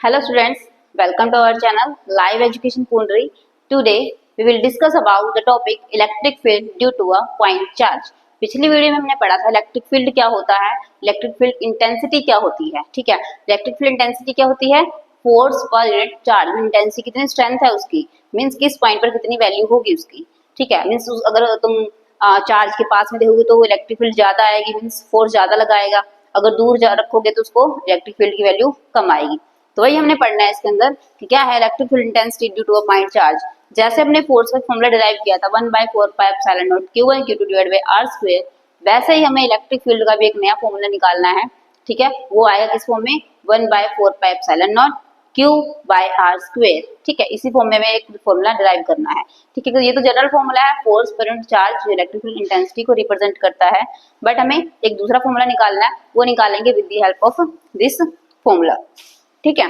Hello students, welcome to our channel Live Education Pundri. Today we will discuss about the topic electric field due to a point charge. पिछली video में हमने पढ़ा था electric field क्या होता है, electric field intensity क्या होती है। ठीक है, इलेक्ट्रिक फील्ड इंटेंसिटी क्या होती है? Force per unit charge. Intensity कितनी स्ट्रेंथ है उसकी, मीन्स किस पॉइंट पर कितनी वैल्यू होगी उसकी। ठीक है, मीन्स अगर तुम चार्ज के पास में देखोगे तो इलेक्ट्रिक फील्ड ज्यादा आएगी, मीन्स फोर्स ज्यादा लगाएगा। अगर दूर रखोगे तो उसको इलेक्ट्रिक फील्ड की वैल्यू कम आएगी। तो वही हमने पढ़ना है इसके अंदर कि क्या है electric field intensity due to a point charge. जैसे हमने फोर्स का फॉर्मूला डिराइव किया था 1/4πε0 q1 q2 divide by r square, वैसे ही हमें इलेक्ट्रिक फील्ड का भी एक नया फॉर्मूला निकालना है। ठीक है, वो आएगा किस फॉर्म में? 1/4πε0 q बाय r स्क्वायर। ठीक है, इसी फॉर्म में एक फॉर्मूला डिराइव करना है। ठीक है, तो ये तो जनरल फॉर्मूला है फोर्स पर यूनिट चार्ज जो इलेक्ट्रिक फील्ड इंटेंसिटी को रिप्रेजेंट करता है, बट हमें एक दूसरा फॉर्मूला निकालना है, वो निकालेंगे with the help of this formula. ठीक है,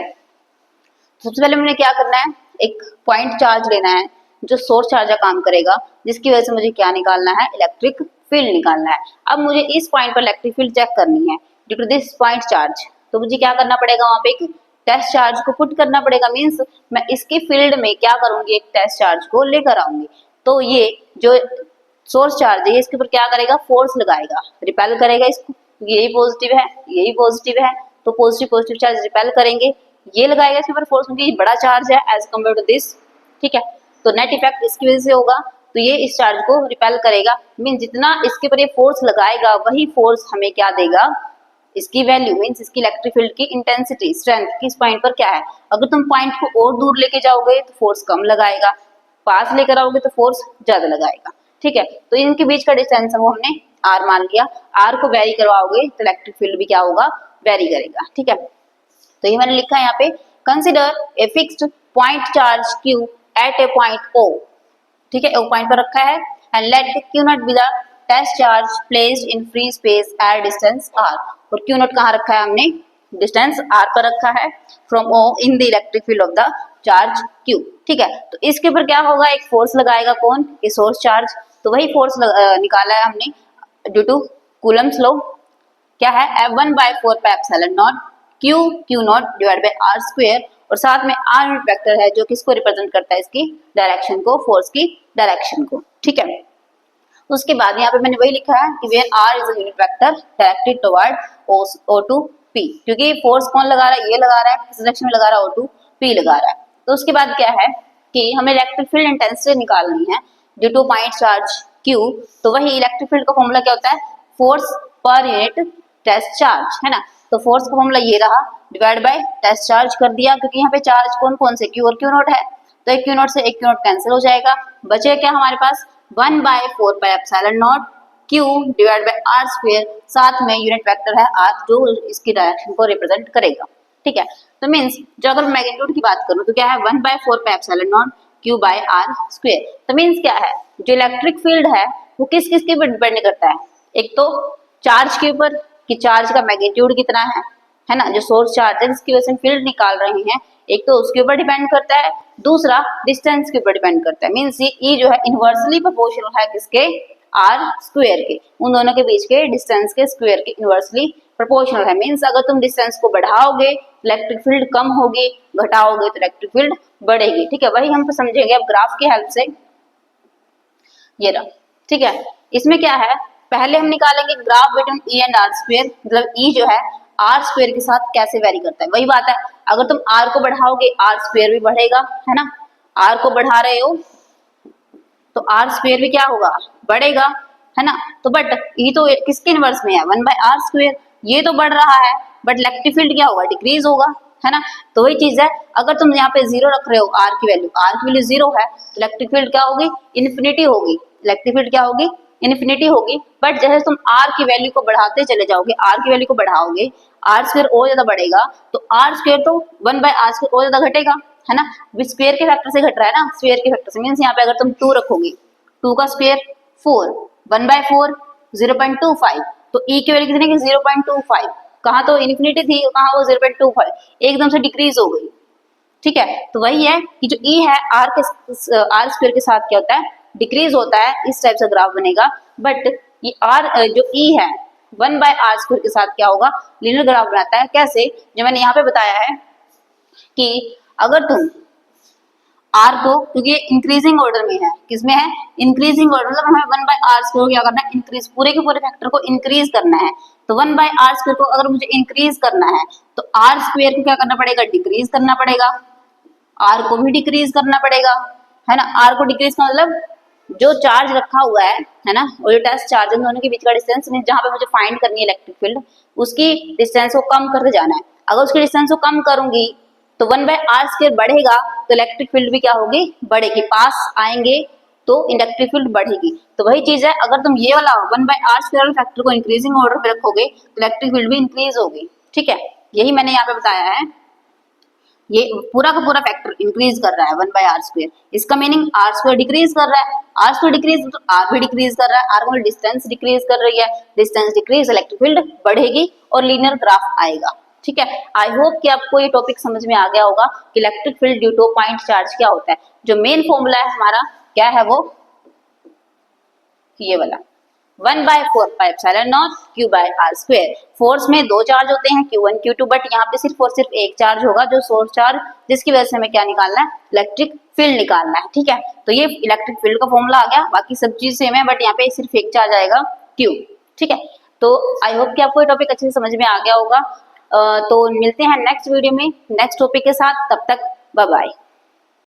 सबसे पहले हमने क्या करना है, एक पॉइंट चार्ज लेना है जो सोर्स चार्ज का काम करेगा, जिसकी वजह से मुझे क्या निकालना है? इलेक्ट्रिक फील्ड निकालना है। अब मुझे इस पॉइंट पर इलेक्ट्रिक फील्ड चेक करनी है due to this point charge. तो मुझे क्या करना पड़ेगा? वहां पे एक टेस्ट चार्ज को पुट करना पड़ेगा, मीन्स मैं इसके फील्ड में क्या करूंगी? एक टेस्ट चार्ज को लेकर आऊंगी। तो ये जो सोर्स चार्ज है इसके ऊपर क्या करेगा? फोर्स लगाएगा, रिपेल करेगा इसको। यही पॉजिटिव है, यही पॉजिटिव है, तो पॉजिटिव पॉजिटिव चार्ज रिपेल करेंगे। ये लगाएगा इसके ऊपर फोर्स, क्योंकि ये बड़ा चार्ज है एज कम्पेयर टू दिस। ठीक है, तो नेट इफेक्ट इसकी वजह से होगा, तो ये इस चार्ज को रिपेल करेगा। मीन जितना इसके ऊपर ये फोर्स लगाएगा वही फोर्स हमें क्या देगा? इसकी वैल्यू, मीन्स इसकी इलेक्ट्रिक फील्ड की इंटेंसिटी स्ट्रेंथ किस पॉइंट पर क्या है। अगर तुम पॉइंट को और दूर लेके जाओगे तो फोर्स कम लगाएगा, पास लेकर आओगे तो फोर्स ज्यादा लगाएगा। ठीक है, तो इनके बीच का डिस्टेंस है वो हमने आर मान लिया। आर को वेरी करवाओगे तो इलेक्ट्रिक फील्ड भी क्या होगा? वेरी करेगा। ठीक है, तो ये मैंने लिखा है यहाँ पे, consider a fixed point charge Q at a point O। ठीक है, O पॉइंट पर रखा है, and let Q naught be the test charge placed in free space at distance R। और Q नॉट कहाँ रखा है हमने? डिस्टेंस R पर रखा है from O in the electric field of the charge Q। ठीक है, तो इसके ऊपर क्या होगा? एक फोर्स लगाएगा, कौन? ये सोर्स चार्ज। तो वही फोर्स निकाला है हमने ड्यू टू कूलम्स लॉ। क्या है? F1/4πε0 Q not divide by R square, और साथ में R यूनिट वेक्टर है जो किसको रिप्रेजेंट करता है? इसकी डायरेक्शन को, फोर्स की डायरेक्शन को। ठीक है, उसके बाद यहाँ पे मैंने वही लिखा है कि where R is a unit vector directed toward O2P, क्योंकि फोर्स कौन लगा रहा है? ये लगा रहा है, किस डायरेक्शन में लगा रहा है? O2P लगा रहा है। तो उसके बाद क्या है कि हमें इलेक्ट्रिक फील्ड इंटेंसिटी निकालनी है due two point charge Q। तो वही इलेक्ट्रिक फील्ड का फॉर्मूला क्या होता है? Force per unit test charge, है ना। तो फोर्स का फॉर्मूला ये रहा, डिवाइड बाय टेस्ट चार्ज कर दिया, क्योंकि यहाँ पे चार्ज कौन कौन से? Q और Q नॉट है, तो एक Q नॉट से एक Q नॉट कैंसिल हो जाएगा। बचे क्या हमारे पास? 1/4πε0 Q divide by R square, साथ में यूनिट वेक्टर है R जो इसकी डायरेक्शन को रिप्रेजेंट करेगा। ठीक है, तो मीन्स जो अगर मैग्नीट्यूड की बात करूं तो क्या है? 1/4πε0 Q बाय R स्क्वायर। तो मीन्स क्या है? जो इलेक्ट्रिक फील्ड है वो किस किस के ऊपर डिपेंड करता है? एक तो चार्ज के ऊपर कि चार्ज का मैग्नीट्यूड कितना है ना, जो सोर्स चार्ज है जिसकी वजह से फिल्ड निकाल रहे हैं, एक तो उसके ऊपर डिपेंड करता है, दूसरा डिस्टेंस के ऊपर डिपेंड करता है। मीन्स ये E जो है इनवर्सली प्रोपोर्शनल है किसके? R स्क्वायर के, उन दोनों के बीच के डिस्टेंस के स्क्वायर के इनवर्सली प्रोपोर्शनल है। मीन्स अगर तुम डिस्टेंस को बढ़ाओगे इलेक्ट्रिक फील्ड कम होगी, घटाओगे तो इलेक्ट्रिक फील्ड बढ़ेगी। ठीक है, वही हम समझेंगे अब ग्राफ की हेल्प से। ये रहा, ठीक है, इसमें क्या है? पहले हम निकालेंगे graph between E and R square, मतलब E जो है R स्क्वायर के साथ कैसे वेरी करता है। वही बात है, अगर तुम R को बढ़ाओगे R स्क्वायर भी बढ़ेगा, है ना। R को बढ़ा रहे हो तो R स्क्वायर भी क्या होगा? बढ़ेगा, है ना। तो बट E तो किसके इनवर्स में है? 1/R square. ये तो बढ़ रहा है बट इलेक्ट्रिक फील्ड क्या होगा? डिक्रीज होगा, है ना। तो वही चीज है, अगर तुम यहाँ पे 0 रख रहे हो R की वैल्यू 0 है तो इलेक्ट्रिक फील्ड क्या होगी? इन्फिनिटी होगी। इलेक्ट्रिक फील्ड क्या होगी? इन्फिनिटी होगी। बट जैसे तुम R की वैल्यू को बढ़ाते चले जाओगे, R की वैल्यू को बढ़ाओगे, R स्क्वायर और ज्यादा बढ़ेगा, तो R स्क्वायर तो 1/R स्क्वायर और ज्यादा घटेगा, है ना। स्क्वायर के फैक्टर से घट रहा है ना, स्क्वायर के फैक्टर से। मीन्स यहाँ पे अगर तुम 2 रखोगे, 2 का स्क्वायर 4, 1/4 0.25, तो E की वैल्यू कितनी है? 0.25। कहाँ तो इन्फिनिटी थी, कहाँ वो 0.25, एकदम से डिक्रीज हो गई। ठीक है, तो वही है कि जो E है R स्क्वायर के साथ क्या होता है? डिक्रीज होता है। इस टाइप से ग्राफ बनेगा। बट ये R जो E है 1/R स्क्वायर के साथ क्या होगा? लीनियर ग्राफ बनाता है। कैसे? जो मैंने यहाँ पे बताया है कि अगर तुम आर को, क्योंकि ये इंक्रीजिंग ऑर्डर में है, किसमें है, इंक्रीजिंग ऑर्डर, मतलब हमें 1/r² को क्या करना है, इंक्रीज, पूरे के पूरे फैक्टर को इंक्रीज करना है। तो 1/r² को अगर मुझे इंक्रीज करना है तो r² को क्या करना पड़ेगा, डिक्रीज करना पड़ेगा, r को भी डिक्रीज करना पड़ेगा, है ना। r को डिक्रीज का मतलब जो चार्ज रखा हुआ है ना, और जो टेस्ट चार्ज है दोनों के बीच का डिस्टेंस, जहां पे मुझे फाइंड करनी है इलेक्ट्रिक फील्ड, उसकी डिस्टेंस को कम करते जाना है। अगर उसकी डिस्टेंस को कम करूंगी तो 1/r² बढ़ेगा, तो इलेक्ट्रिक फील्ड भी क्या होगी, बढ़ेगी, पास आएंगे तो इलेक्ट्रिक फील्ड बढ़ेगी। तो वही चीज है, अगर तुम ये वाला 1/r² फैक्टर को इंक्रीजिंग ऑर्डर पे रखोगे तो इलेक्ट्रिक फील्ड भी इंक्रीज होगी, ठीक है। यही मैंने यहाँ पे बताया है, ये पूरा का पूरा फैक्टर इंक्रीज कर रहा है 1/r²। इसका मीनिंग r² डिक्रीज कर रहा है, r² डिक्रीज तो r भी डिक्रीज कर रहा है, r मतलब डिस्टेंस डिक्रीज कर रही है, डिस्टेंस डिक्रीज, इलेक्ट्रिक फील्ड बढ़ेगी और लीनियर ग्राफ आएगा, ठीक है। आई होप कि आपको ये टॉपिक समझ में आ गया होगा कि electric field due two point charge क्या होता है। जो मेन फॉर्मूला है हमारा क्या है, वो ये वाला 1/4πε0 q/r²। फोर्स में दो चार्ज होते हैं, q1 q2, बट यहाँ पे सिर्फ और सिर्फ एक चार्ज होगा, जो सोर्स चार्ज, जिसकी वजह से हमें क्या निकालना है, इलेक्ट्रिक फील्ड निकालना है, ठीक है। तो ये इलेक्ट्रिक फील्ड का फॉर्मूला आ गया, बाकी सब चीज सेम है, बट यहाँ पे सिर्फ एक चार्ज आएगा q, ठीक है। तो आई होप कि आपको ये टॉपिक अच्छे से समझ में आ गया होगा। तो मिलते हैं नेक्स्ट वीडियो में नेक्स्ट टॉपिक के साथ, तब तक बाय बाय।